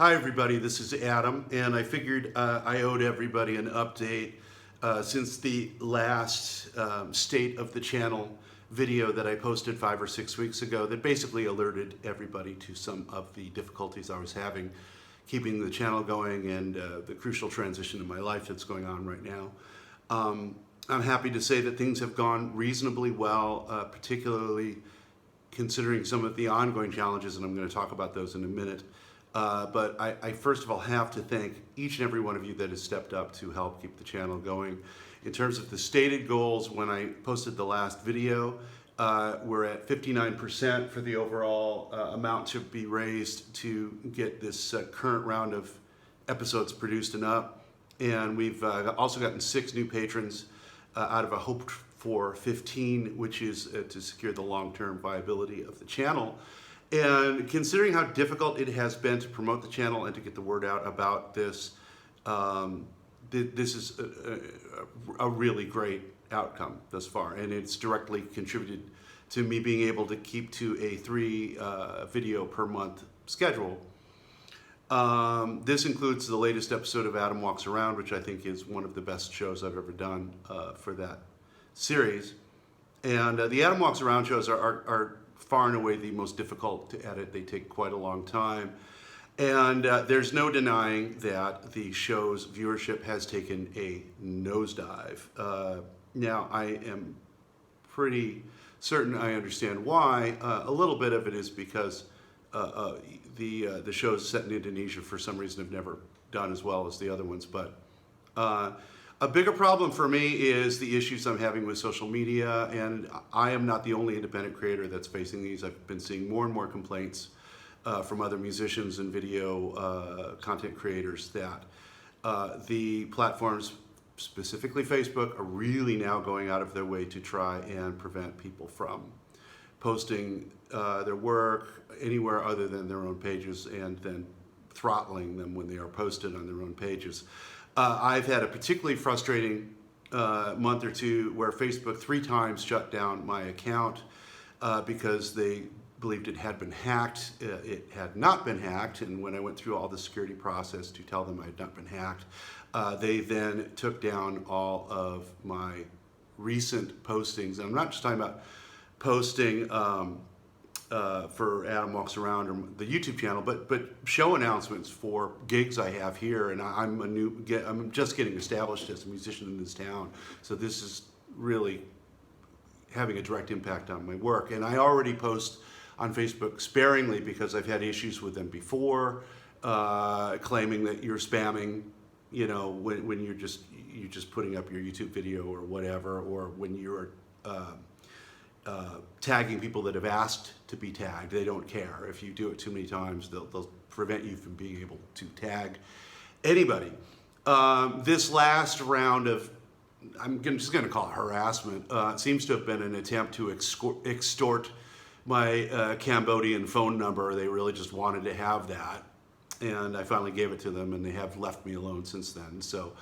Hi everybody, this is Adam, and I figured I owed everybody an update since the last state of the channel video that I posted 5 or 6 weeks ago that basically alerted everybody to some of the difficulties I was having keeping the channel going and the crucial transition in my life that's going on right now. I'm happy to say that things have gone reasonably well, particularly considering some of the ongoing challenges, and I'm going to talk about those in a minute. But I first of all have to thank each and every one of you that has stepped up to help keep the channel going. In terms of the stated goals, when I posted the last video, we're at 59% for the overall amount to be raised to get this current round of episodes produced and up. And we've also gotten 6 new patrons out of a hoped for 15, which is to secure the long-term viability of the channel. And considering how difficult it has been to promote the channel and to get the word out about this, this is a really great outcome thus far, and it's directly contributed to me being able to keep to a 3 video per month schedule. This includes the latest episode of Adam Walks Around, which I think is one of the best shows I've ever done for that series. And the Adam Walks Around shows are far and away the most difficult to edit. They take quite a long time. And there's no denying that the show's viewership has taken a nosedive. Now, I am pretty certain I understand why. A little bit of it is because the shows set in Indonesia for some reason have never done as well as the other ones. But a bigger problem for me is the issues I'm having with social media, and I am not the only independent creator that's facing these. I've been seeing more and more complaints from other musicians and video content creators that the platforms, specifically Facebook, are really now going out of their way to try and prevent people from posting their work anywhere other than their own pages and then throttling them when they are posted on their own pages. I've had a particularly frustrating month or two where Facebook 3 times shut down my account because they believed it had been hacked. It had not been hacked, and when I went through all the security process to tell them I had not been hacked, they then took down all of my recent postings. And I'm not just talking about posting for Adam Walks Around or the YouTube channel, but show announcements for gigs I have here, and I'm just getting established as a musician in this town, so this is really having a direct impact on my work. And I already post on Facebook sparingly because I've had issues with them before, claiming that you're spamming, you know, when you're just putting up your YouTube video or whatever, or when you're tagging people that have asked to be tagged. They don't care. If you do it too many times, they'll prevent you from being able to tag anybody. This last round of, I'm just going to call it harassment, seems to have been an attempt to extort my Cambodian phone number. They really just wanted to have that, and I finally gave it to them, and they have left me alone since then. So,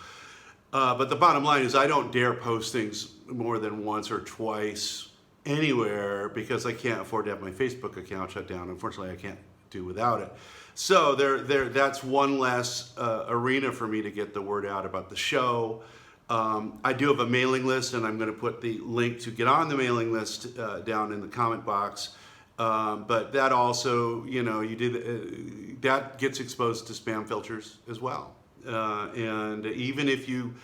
but the bottom line is I don't dare post things more than once or twice anywhere because I can't afford to have my Facebook account shut down. Unfortunately, I can't do without it. So that's one less arena for me to get the word out about the show. I do have a mailing list, and I'm going to put the link to get on the mailing list down in the comment box. But that also, you know, that gets exposed to spam filters as well. And even if you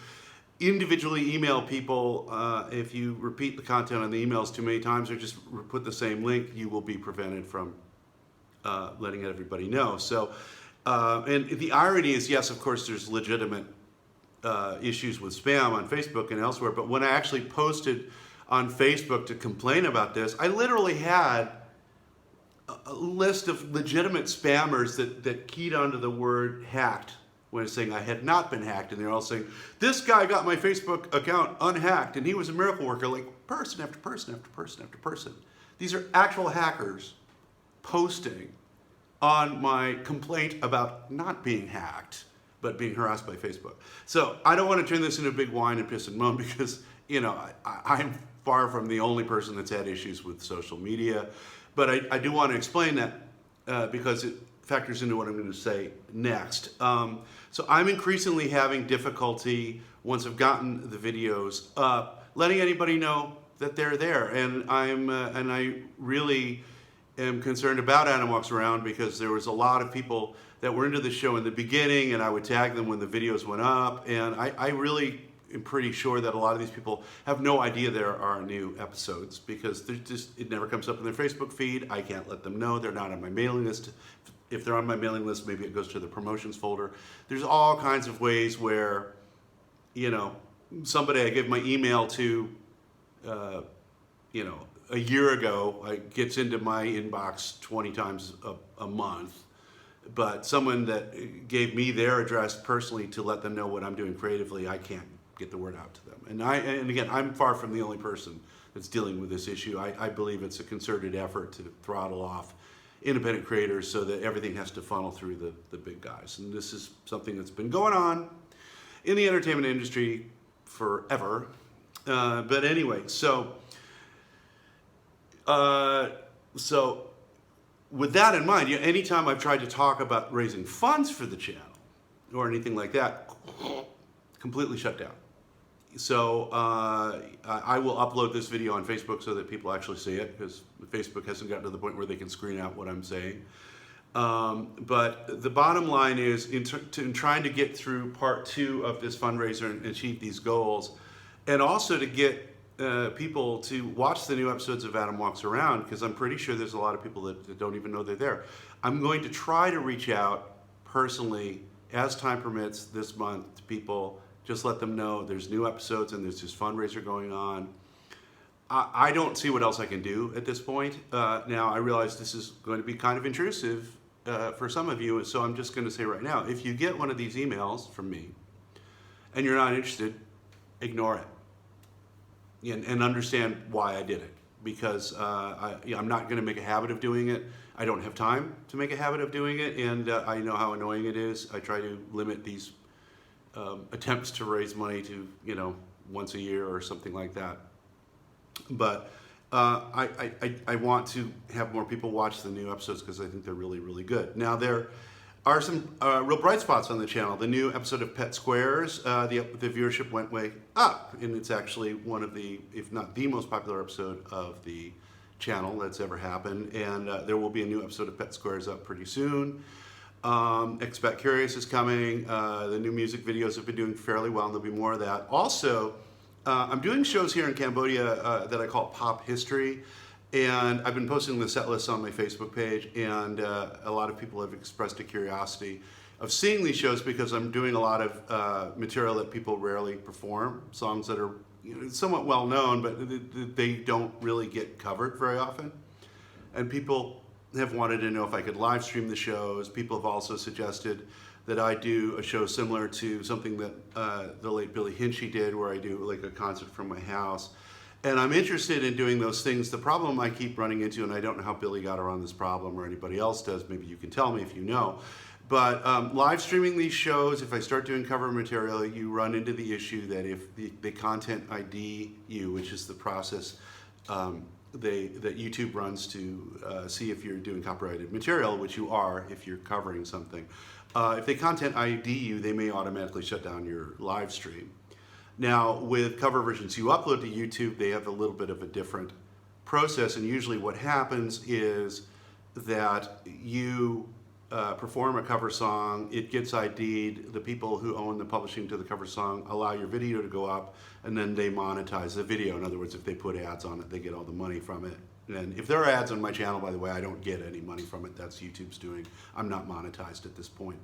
individually email people, if you repeat the content on the emails too many times or just put the same link, you will be prevented from letting everybody know. So, and the irony is, yes, of course, there's legitimate issues with spam on Facebook and elsewhere, but when I actually posted on Facebook to complain about this, I literally had a list of legitimate spammers that keyed onto the word hacked when I was saying I had not been hacked, and they're all saying, this guy got my Facebook account unhacked, and he was a miracle worker, like person after person after person after person. These are actual hackers posting on my complaint about not being hacked, but being harassed by Facebook. So I don't want to turn this into a big whine and piss and moan because, you know, I'm far from the only person that's had issues with social media. But I do want to explain that because factors into what I'm going to say next. So I'm increasingly having difficulty, once I've gotten the videos up, letting anybody know that they're there. And I really am concerned about Adam Walks Around, because there was a lot of people that were into the show in the beginning, and I would tag them when the videos went up. And I really am pretty sure that a lot of these people have no idea there are new episodes, because it never comes up in their Facebook feed. I can't let them know. They're not on my mailing list. If they're on my mailing list, maybe it goes to the promotions folder. There's all kinds of ways where, somebody I give my email to, a year ago, gets into my inbox 20 times a month. But someone that gave me their address personally to let them know what I'm doing creatively, I can't get the word out to them. And again, I'm far from the only person that's dealing with this issue. I believe it's a concerted effort to throttle off independent creators so that everything has to funnel through the big guys. And this is something that's been going on in the entertainment industry forever. But anyway, so with that in mind, anytime I've tried to talk about raising funds for the channel or anything like that, completely shut down. So I will upload this video on Facebook so that people actually see it, because Facebook hasn't gotten to the point where they can screen out what I'm saying. But the bottom line is, in trying to get through part 2 of this fundraiser and achieve these goals, and also to get people to watch the new episodes of Adam Walks Around, because I'm pretty sure there's a lot of people that don't even know they're there. I'm going to try to reach out personally, as time permits, this month to people. Just let them know there's new episodes and there's this fundraiser going on. I don't see what else I can do at this point. Now, I realize this is going to be kind of intrusive for some of you, so I'm just going to say right now, if you get one of these emails from me and you're not interested, ignore it and understand why I did it. Because I'm not going to make a habit of doing it. I don't have time to make a habit of doing it, and I know how annoying it is. I try to limit these attempts to raise money to, once a year or something like that. But I want to have more people watch the new episodes, because I think they're really, really good. Now, there are some real bright spots on the channel. The new episode of Pet Squares, the viewership went way up, and it's actually one of the, if not the most popular episode of the channel that's ever happened. And there will be a new episode of Pet Squares up pretty soon. Expect Curious is coming. The new music videos have been doing fairly well, and there'll be more of that. Also, I'm doing shows here in Cambodia that I call Pop History, and I've been posting the set lists on my Facebook page, and a lot of people have expressed a curiosity of seeing these shows, because I'm doing a lot of material that people rarely perform, songs that are somewhat well known, but they don't really get covered very often. And people have wanted to know if I could live stream the shows. People have also suggested that I do a show similar to something that the late Billy Hinchy did, where I do like a concert from my house. And I'm interested in doing those things. The problem I keep running into, and I don't know how Billy got around this problem or anybody else does, maybe you can tell me if you know, but live streaming these shows, if I start doing cover material, you run into the issue that if the content ID you, which is the process that YouTube runs to see if you're doing copyrighted material, which you are if you're covering something. If they content ID you, they may automatically shut down your live stream. Now, with cover versions you upload to YouTube, they have a little bit of a different process, and usually what happens is that you perform a cover song, it gets ID'd, the people who own the publishing to the cover song allow your video to go up, and then they monetize the video. In other words, if they put ads on it, they get all the money from it. And if there are ads on my channel, by the way, I don't get any money from it. That's YouTube's doing. I'm not monetized at this point.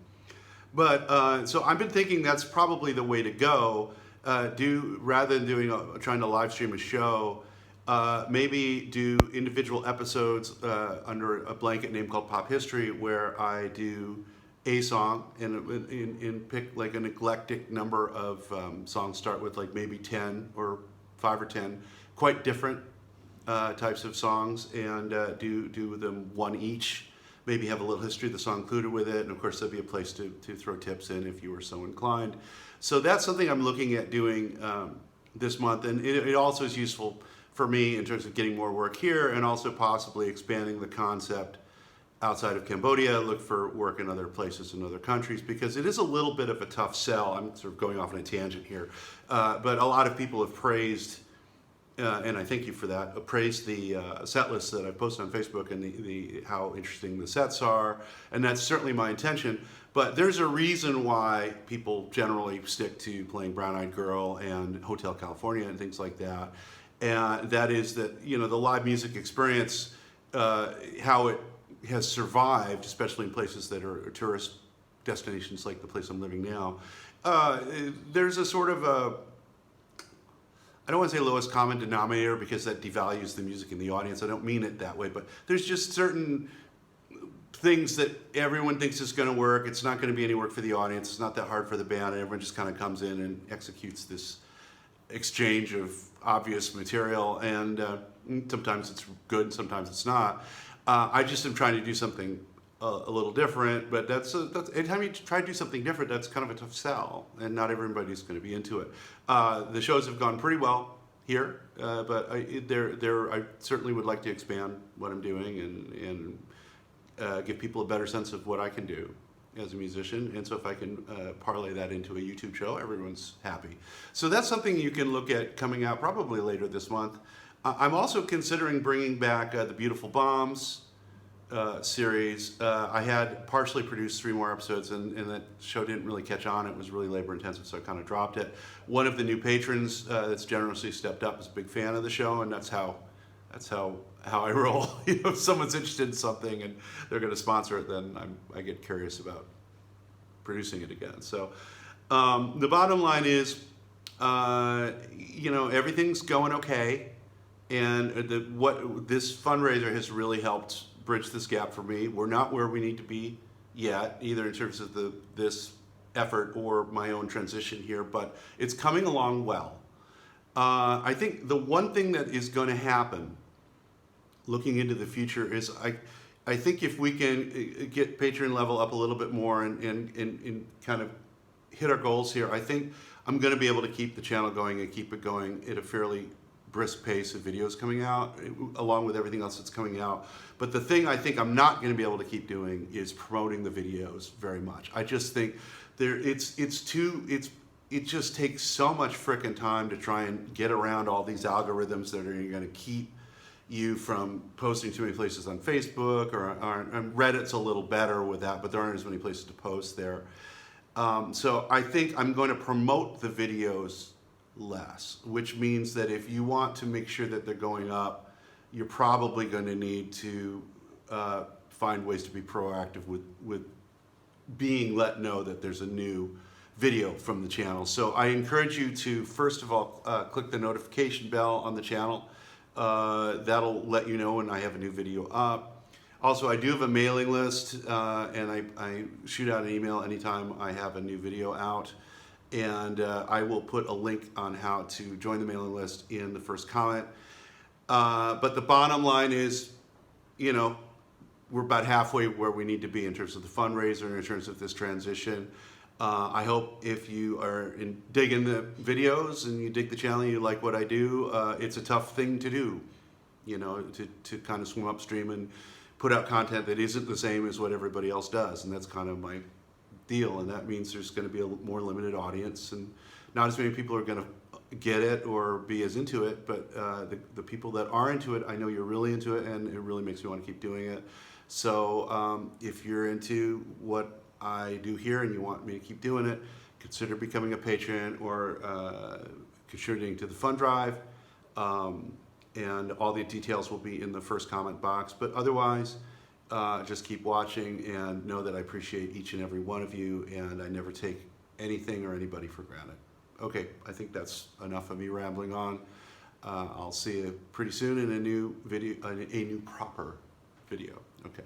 But so I've been thinking that's probably the way to go. Rather than trying to live stream a show, maybe do individual episodes under a blanket name called Pop History, where I do a song and pick like an eclectic number of songs, start with like maybe 10 or 5 or 10 quite different types of songs, and do them one each. Maybe have a little history of the song included with it, and of course there'll be a place to throw tips in if you were so inclined. So that's something I'm looking at doing this month, and it also is useful for me in terms of getting more work here, and also possibly expanding the concept outside of Cambodia, look for work in other places in other countries, because it is a little bit of a tough sell. I'm sort of going off on a tangent here, but a lot of people have praised, and I thank you for that, praised the set list that I posted on Facebook and the how interesting the sets are, and that's certainly my intention. But there's a reason why people generally stick to playing Brown Eyed Girl and Hotel California and things like that, and that is that, you know, the live music experience, how it has survived, especially in places that are tourist destinations like the place I'm living now. There's a sort of a, I don't want to say lowest common denominator, because that devalues the music in the audience. I don't mean it that way, but there's just certain things that everyone thinks is going to work. It's not going to be any work for the audience. It's not that hard for the band, and everyone just kind of comes in and executes this exchange of obvious material, and sometimes it's good and sometimes it's not. I just am trying to do something a little different, but that's anytime you try to do something different, that's kind of a tough sell, and not everybody's going to be into it. The shows have gone pretty well here, but I certainly would like to expand what I'm doing and give people a better sense of what I can do as a musician. And so if I can parlay that into a YouTube show, everyone's happy. So that's something you can look at coming out probably later this month. I'm also considering bringing back the Beautiful Bombs series. I had partially produced 3 more episodes, and that show didn't really catch on. It was really labor intensive, so I kind of dropped it. One of the new patrons that's generously stepped up is a big fan of the show, and that's how I roll. You know, if someone's interested in something and they're going to sponsor it, then I get curious about producing it again. So the bottom line is, you know, everything's going okay, and what this fundraiser has really helped bridge this gap for me. We're not where we need to be yet, either in terms of this effort or my own transition here, but it's coming along well. I think the one thing that is going to happen looking into the future is I think if we can get Patreon level up a little bit more and kind of hit our goals here, I think I'm going to be able to keep the channel going and keep it going at a fairly brisk pace of videos coming out, along with everything else that's coming out. But the thing I think I'm not going to be able to keep doing is promoting the videos very much. I just think it just takes so much frickin' time to try and get around all these algorithms that are going to keep you from posting too many places on Facebook, or Reddit's a little better with that, but there aren't as many places to post there. So I think I'm going to promote the videos less, which means that if you want to make sure that they're going up, you're probably going to need to find ways to be proactive with being let know that there's a new video from the channel. So I encourage you to, first of all, click the notification bell on the channel. That'll let you know when I have a new video up. Also, I do have a mailing list, and I shoot out an email anytime I have a new video out. And I will put a link on how to join the mailing list in the first comment. But the bottom line is, you know, we're about halfway where we need to be in terms of the fundraiser and in terms of this transition. I hope if you are digging the videos and you dig the channel and you like what I do, it's a tough thing to do, you know, to kind of swim upstream and put out content that isn't the same as what everybody else does. And that's kind of my deal, and that means there's going to be a more limited audience, and not as many people are going to get it or be as into it, but the people that are into it, I know you're really into it, and it really makes me want to keep doing it. So if you're into what I do here and you want me to keep doing it, consider becoming a patron or contributing to the fund drive, and all the details will be in the first comment box. But otherwise, just keep watching and know that I appreciate each and every one of you, and I never take anything or anybody for granted. Okay, I think that's enough of me rambling on. I'll see you pretty soon in a new video, a new proper video. Okay.